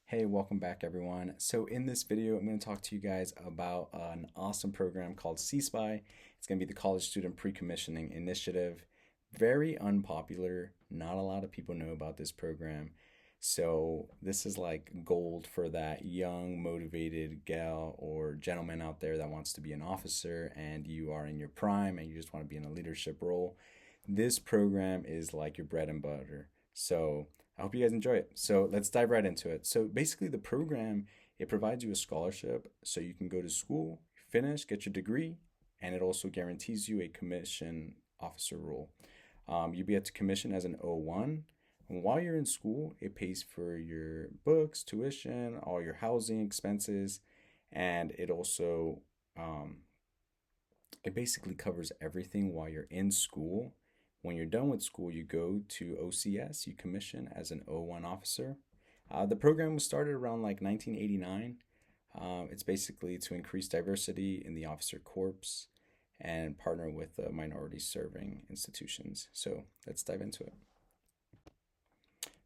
Hey, welcome back everyone. So in this video, I'm going to talk to you guys about an awesome program called CSPI. It's going to be the College Student Pre-Commissioning Initiative. Very unpopular. Not a lot of people know about this program. So this is like gold for that young, motivated gal or gentleman out there that wants to be an officer and you are in your prime and you just want to be in a leadership role. This program is like your bread and butter. So I hope you guys enjoy it. So let's dive right into it. So basically the program, it provides you a scholarship so you can go to school, finish, get your degree, and it also guarantees you a commission officer role. You'll be at to commission as an O1. And while you're in school, it pays for your books, tuition, all your housing expenses, and it also um, it basically covers everything while you're in school. When you're done with school, you go to OCS, you commission as an O1 officer. The program was started around like 1989. It's basically to increase diversity in the officer corps and partner with minority serving institutions. So let's dive into it.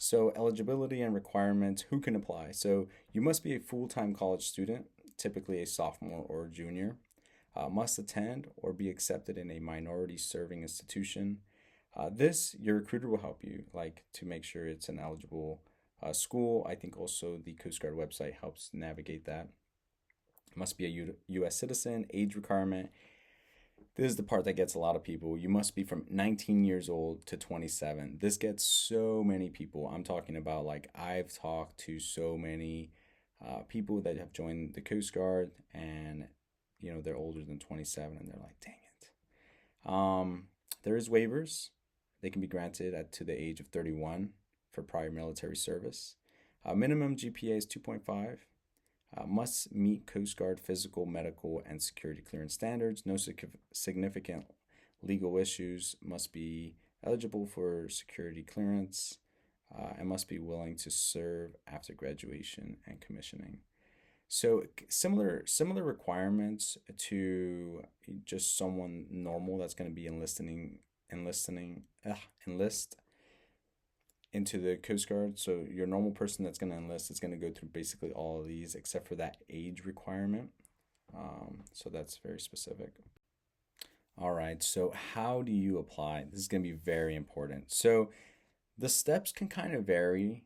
So, eligibility and requirements, who can apply? So, you must be a full time college student, typically a sophomore or junior, must attend or be accepted in a minority serving institution. Your recruiter will help you, like to make sure it's an eligible school. I think also the Coast Guard website helps navigate that. Must be a U.S. citizen, age requirement. This is the part that gets a lot of people. You must be from 19 years old to 27. This gets so many people. I'm talking about like I've talked to so many people that have joined the Coast Guard and they're older than 27 and they're like, dang it. There is waivers. They can be granted to the age of 31 for prior military service. Minimum GPA is 2.5. Must meet Coast Guard physical, medical, and security clearance standards. No significant legal issues. Must be eligible for security clearance and must be willing to serve after graduation and commissioning. So similar requirements to just someone normal that's going to be enlist into the Coast Guard. So your normal person that's going to enlist is going to go through basically all of these except for that age requirement. So that's very specific. All right, so how do you apply? This is going to be very important. So the steps can kind of vary.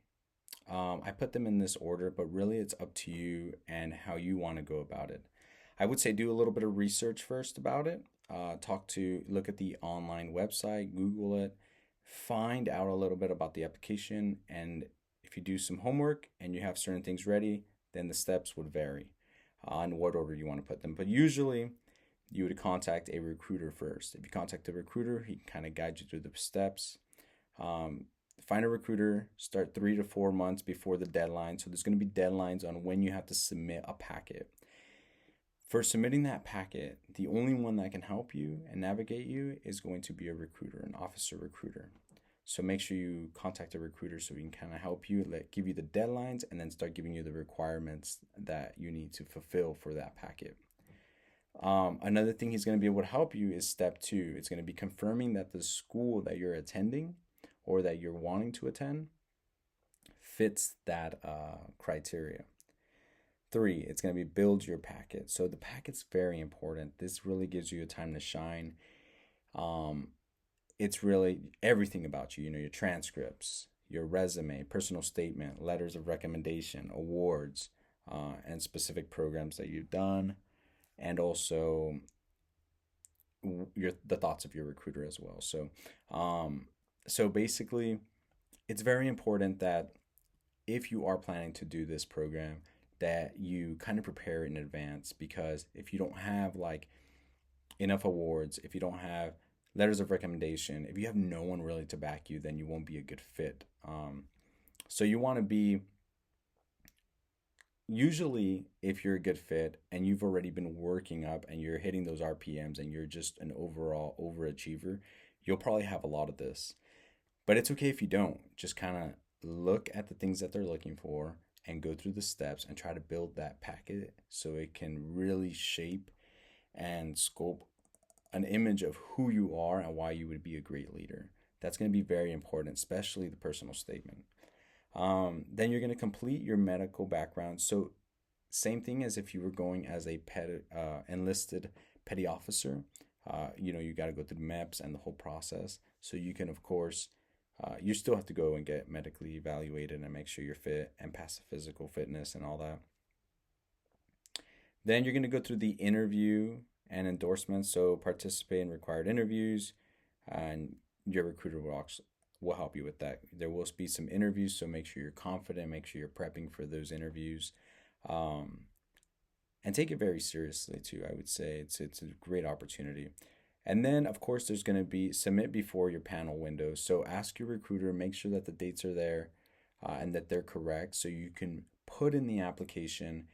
I put them in this order, but really it's up to you and how you want to go about it. I would say do a little bit of research first about it. Look at the online website, Google it, find out a little bit about the application, and if you do some homework and you have certain things ready, then the steps would vary on what order you want to put them. But usually you would contact a recruiter first. If you contact a recruiter, he can kind of guide you through the steps. Find a recruiter, start 3 to 4 months before the deadline. So there's going to be deadlines on when you have to submit a packet. For submitting that packet, the only one that can help you and navigate you is going to be a recruiter, an officer recruiter. So make sure you contact a recruiter so we can kind of help you, give you the deadlines, and then start giving you the requirements that you need to fulfill for that packet. Another thing he's going to be able to help you is step 2. It's going to be confirming that the school that you're attending or that you're wanting to attend fits that criteria. 3, it's going to be build your packet. So the packet's very important. This really gives you a time to shine. It's really everything about you, your transcripts, your resume, personal statement, letters of recommendation, awards, and specific programs that you've done, and also the thoughts of your recruiter as well. So basically, it's very important that if you are planning to do this program, that you kind of prepare in advance, because if you don't have like enough awards, if you don't have letters of recommendation, if you have no one really to back you, then you won't be a good fit. So you want to be, usually if you're a good fit and you've already been working up and you're hitting those RPMs and you're just an overall overachiever, you'll probably have a lot of this. But it's okay if you don't. Just kind of look at the things that they're looking for and go through the steps and try to build that packet so it can really shape and scope an image of who you are and why you would be a great leader. That's going to be very important, especially the personal statement. Then you're going to complete your medical background. So same thing as if you were going as a enlisted petty officer. You got to go through the MEPS and the whole process. So you can, of course, you still have to go and get medically evaluated and make sure you're fit and pass the physical fitness and all that. Then you're going to go through the interview and endorsements. So participate in required interviews, and your recruiter will help you with that. There will be some interviews, so make sure you're confident, make sure you're prepping for those interviews, and take it very seriously too. I would say it's a great opportunity. And then, of course, there's going to be submit before your panel window. So ask your recruiter, make sure that the dates are there and that they're correct, so you can put in the application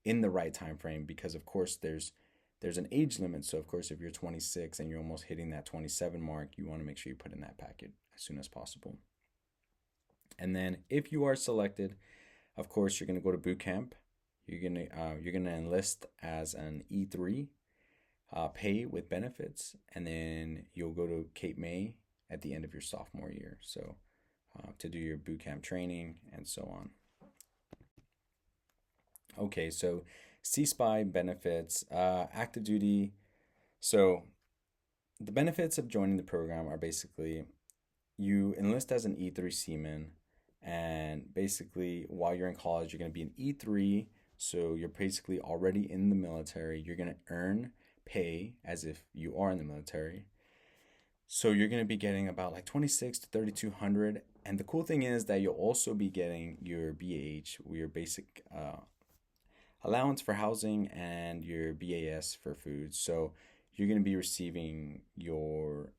in the right time frame. Because of course, there's an age limit. So of course, if you're 26 and you're almost hitting that 27 mark, you want to make sure you put in that packet as soon as possible. And then, if you are selected, of course, you're going to go to boot camp. You're gonna enlist as an E3, pay with benefits, and then you'll go to Cape May at the end of your sophomore year. So to do your boot camp training and so on. Okay, so CSPI benefits, active duty. So the benefits of joining the program are basically you enlist as an E3 seaman, and basically while you're in college, you're going to be an E3. So you're basically already in the military. You're going to earn pay as if you are in the military. So you're going to be getting about like 26 to 3200. And the cool thing is that you'll also be getting your BAH, your basic allowance for housing, and your BAS for food. So you're going to be receiving your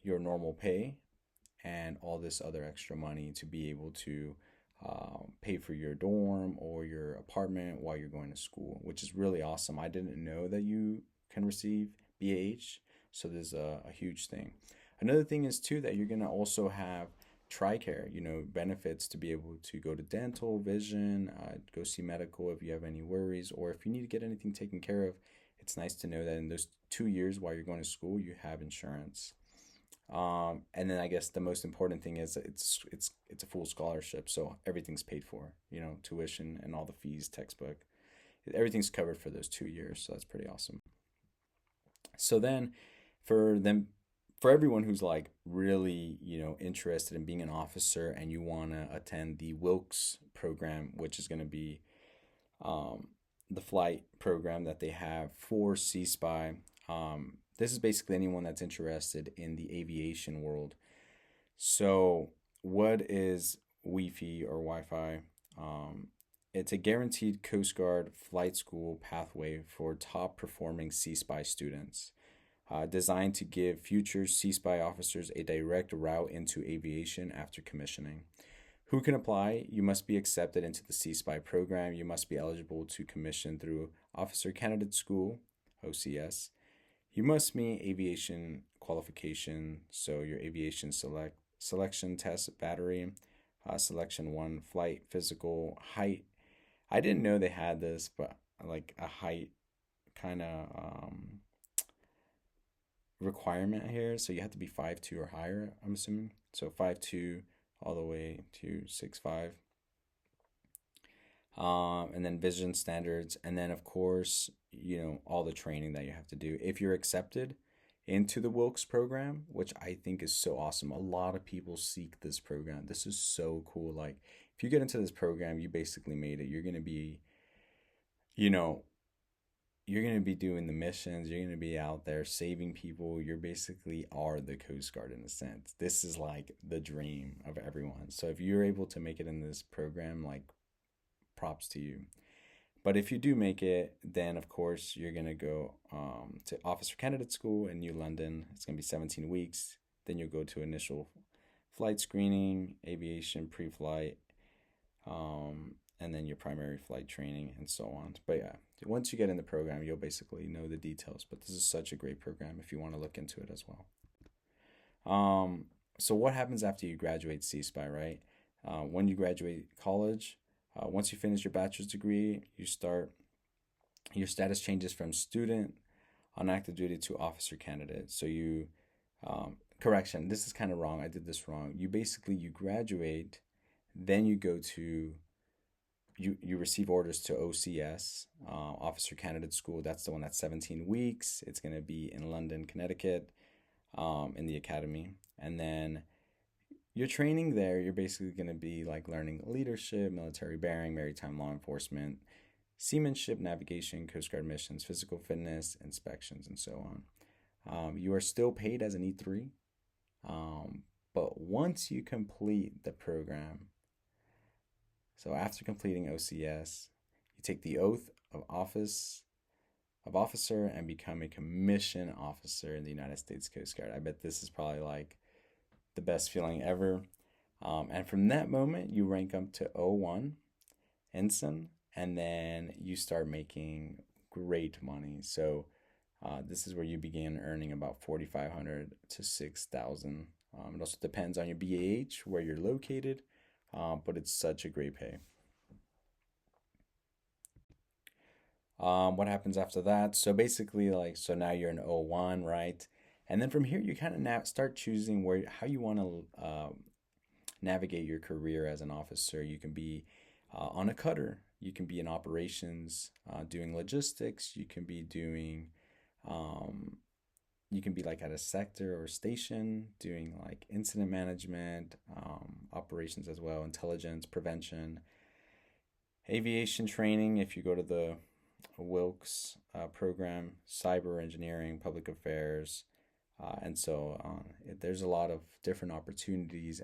normal pay and all this other extra money to be able to pay for your dorm or your apartment while you're going to school, which is really awesome. I didn't know that you can receive BAH, so there's a huge thing. Another thing is too that you're gonna also have TRICARE, benefits to be able to go to dental, vision, go see medical if you have any worries, or if you need to get anything taken care of. It's nice to know that in those 2 years while you're going to school, you have insurance. And then I guess the most important thing is it's a full scholarship, so everything's paid for. Tuition and all the fees, textbook, everything's covered for those 2 years. So that's pretty awesome. So then, for everyone who's like really interested in being an officer and you want to attend the Wilks program, which is going to be the flight program that they have for CSPI. This is basically anyone that's interested in the aviation world. So, what is Wi-Fi or Wi-Fi? It's a guaranteed Coast Guard flight school pathway for top performing CSPI students, designed to give future CSPI officers a direct route into aviation after commissioning. Who can apply? You must be accepted into the CSPI program. You must be eligible to commission through Officer Candidate School, OCS. You must meet aviation qualification, so your aviation selection test battery, selection 1 flight physical height. I didn't know they had this, but like a height kind of requirement here. So you have to be 5'2" or higher, I'm assuming. So 5'2" all the way to 6'5". And then vision standards, and then of course, all the training that you have to do if you're accepted into the Wilks program, which I think is so awesome. A lot of people seek this program. This is so cool. Like, if you get into this program, you basically made it. You're gonna be, you know, you're gonna be doing the missions. You're gonna be out there saving people. You're basically are the Coast Guard in a sense. This is like the dream of everyone. So if you're able to make it in this program, like, props to you. But if you do make it, then of course you're gonna go to Officer Candidate School in New London. It's gonna be 17 weeks. Then you'll go to initial flight screening, aviation pre-flight, and then your primary flight training and so on. But yeah, once you get in the program, you'll basically know the details. But this is such a great program if you want to look into it as well. So what happens after you graduate CSPI, right? When you graduate college, once you finish your bachelor's degree, your status changes from student on active duty to officer candidate. So you correction, this is kind of wrong. I did this wrong. You graduate, then you go to you receive orders to OCS, Officer Candidate School. That's the one that's 17 weeks. It's going to be in London, Connecticut, in the academy. And then your training there, you're basically going to be like learning leadership, military bearing, maritime law enforcement, seamanship, navigation, Coast Guard missions, physical fitness, inspections, and so on. You are still paid as an E3, but once you complete the program, so after completing OCS, you take the oath of officer and become a commissioned officer in the United States Coast Guard. I bet this is probably like the best feeling ever. And from that moment, you rank up to 01 ensign, and then you start making great money. So this is where you begin earning about 4,500 to 6,000. It also depends on your BAH, where you're located, but it's such a great pay. What happens after that? So basically, so now you're in 01, right? And then from here, you kind of start choosing how you want to navigate your career as an officer. You can be on a cutter. You can be in operations, doing logistics. You can be doing, you can be like at a sector or station, doing like incident management, operations as well, intelligence, prevention, aviation training. If you go to the Wilks program, cyber engineering, public affairs, and so on. There's a lot of different opportunities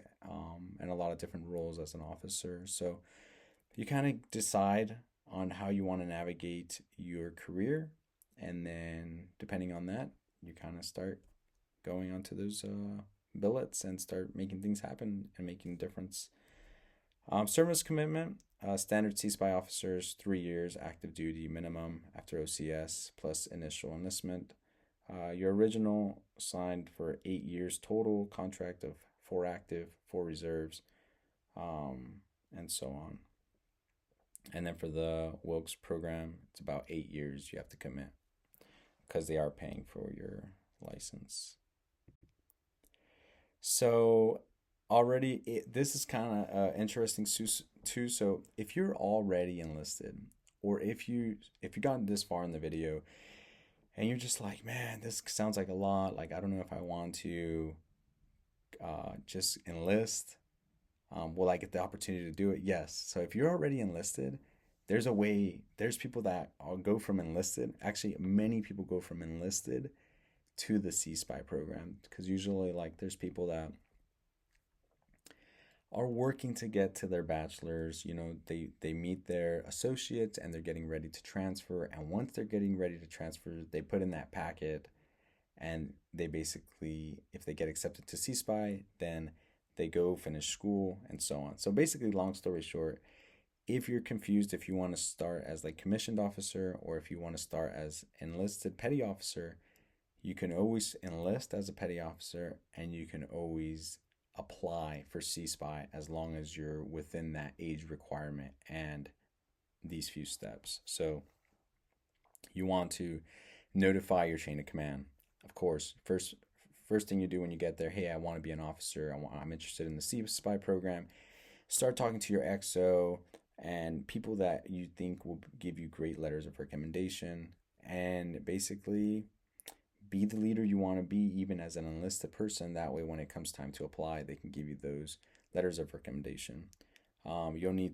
and a lot of different roles as an officer. So you kind of decide on how you want to navigate your career, and then depending on that, you kind of start going onto those billets and start making things happen and making a difference. Service commitment, standard CSPI officers, 3 years active duty minimum after OCS plus initial enlistment. Your original signed for 8 years total, contract of 4 active, 4 reserves, and so on. And then for the Wilks program, it's about 8 years you have to commit because they are paying for your license. So already, this is kind of interesting too. So if you're already enlisted, or if you've gotten this far in the video and you're just like, man, this sounds like a lot, like I don't know if I want to just enlist, will I get the opportunity to do it? Yes. So if you're already enlisted, there's a way. There's people that go from enlisted, actually many people go from enlisted to the CSPI program, because usually like there's people that are working to get to their bachelor's. They meet their associates and they're getting ready to transfer, and once they're getting ready to transfer, they put in that packet, and they basically, if they get accepted to CSPI, then they go finish school and so on. So basically, long story short, if you're confused, if you want to start as like commissioned officer or if you want to start as enlisted petty officer, you can always enlist as a petty officer, and you can always apply for CSPI as long as you're within that age requirement and these few steps. So you want to notify your chain of command. Of course, first thing you do when you get there, hey, I want to be an officer. I'm interested in the CSPI program. Start talking to your XO and people that you think will give you great letters of recommendation, and basically be the leader you want to be, even as an enlisted person. That way, when it comes time to apply, they can give you those letters of recommendation. You'll need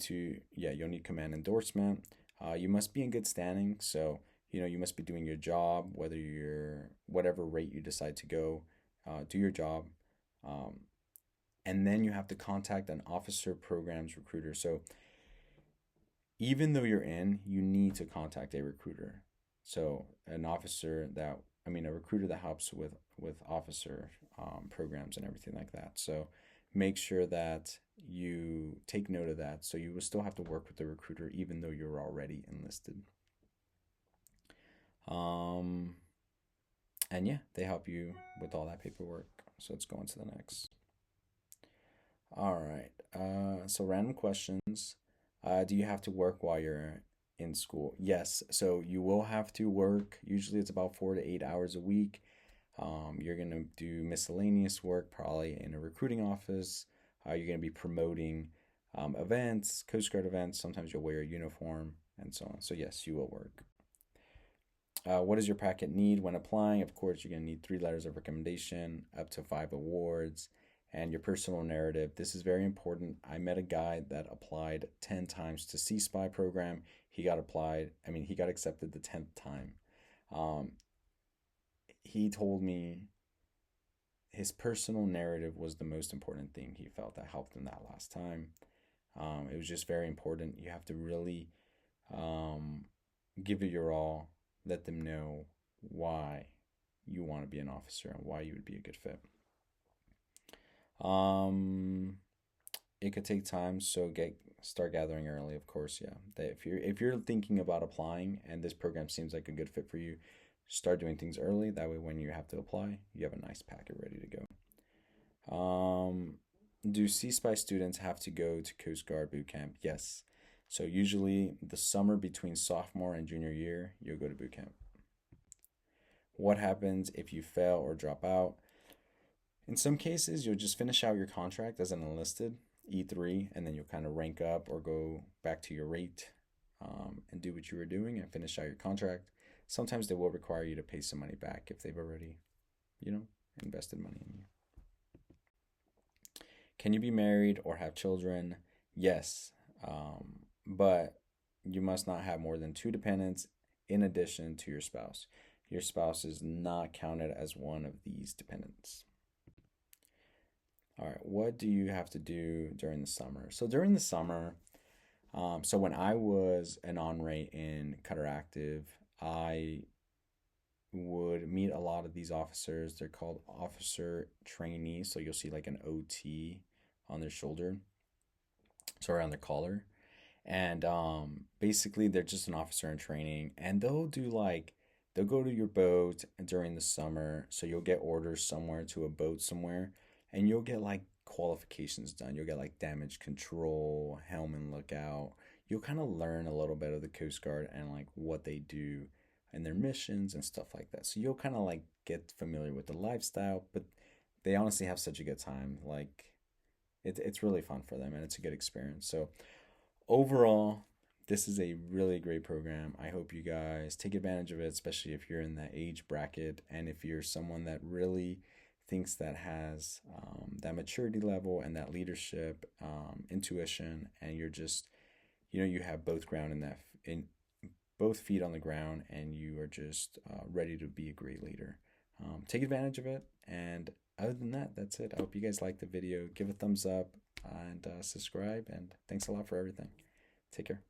command endorsement. You must be in good standing. So, you must be doing your job, whatever rate you decide to go, do your job. And then you have to contact an officer programs recruiter. So even though you're in, you need to contact a recruiter. So a recruiter that helps with officer programs and everything like that. So make sure that you take note of that. So you will still have to work with the recruiter even though you're already enlisted. And yeah, they help you with all that paperwork. So let's go on to the next. All right. So random questions. Do you have to work while you're in school? Yes. So you will have to work. Usually it's about 4 to 8 hours a week. You're going to do miscellaneous work, probably in a recruiting office. You're going to be promoting events, Coast Guard events. Sometimes you'll wear a uniform and so on. So yes, you will work. What does your packet need when applying? Of course, you're going to need 3 letters of recommendation, up to 5 awards, and your personal narrative. This is very important. I met a guy that applied 10 times to CSPI program. He got accepted the 10th time. He told me his personal narrative was the most important thing he felt that helped him that last time. It was just very important. You have to really give it your all. Let them know why you want to be an officer and why you would be a good fit. It could take time, so start gathering early, of course. Yeah, if you're thinking about applying and this program seems like a good fit for you, start doing things early. That way, when you have to apply, you have a nice packet ready to go. Do CSPI students have to go to Coast Guard boot camp? Yes. So usually the summer between sophomore and junior year, you'll go to boot camp. What happens if you fail or drop out? In some cases, you'll just finish out your contract as an enlisted, E3, and then you'll kind of rank up or go back to your rate and do what you were doing and finish out your contract. Sometimes they will require you to pay some money back if they've already, invested money in you. Can you be married or have children? Yes. But you must not have more than 2 dependents in addition to your spouse. Your spouse is not counted as one of these dependents. All right, what do you have to do during the summer? So during the summer, so when I was an on-rate in Cutter Active, I would meet a lot of these officers. They're called officer trainees. So you'll see like an OT on their shoulder, so around their collar. And basically they're just an officer in training, and they'll go to your boat during the summer. So you'll get orders somewhere to a boat somewhere, and you'll get like qualifications done. You'll get like damage control, helm and lookout. You'll kind of learn a little bit of the Coast Guard and like what they do and their missions and stuff like that. So you'll kind of like get familiar with the lifestyle, but they honestly have such a good time. Like it's really fun for them, and it's a good experience. So overall, this is a really great program. I hope you guys take advantage of it, especially if you're in that age bracket and if you're someone that really thinks that has that maturity level and that leadership, intuition, and you're just, you have both both feet on the ground, and you are just ready to be a great leader. Take advantage of it, and other than that, that's it. I hope you guys liked the video. Give a thumbs up and subscribe, and thanks a lot for everything. Take care.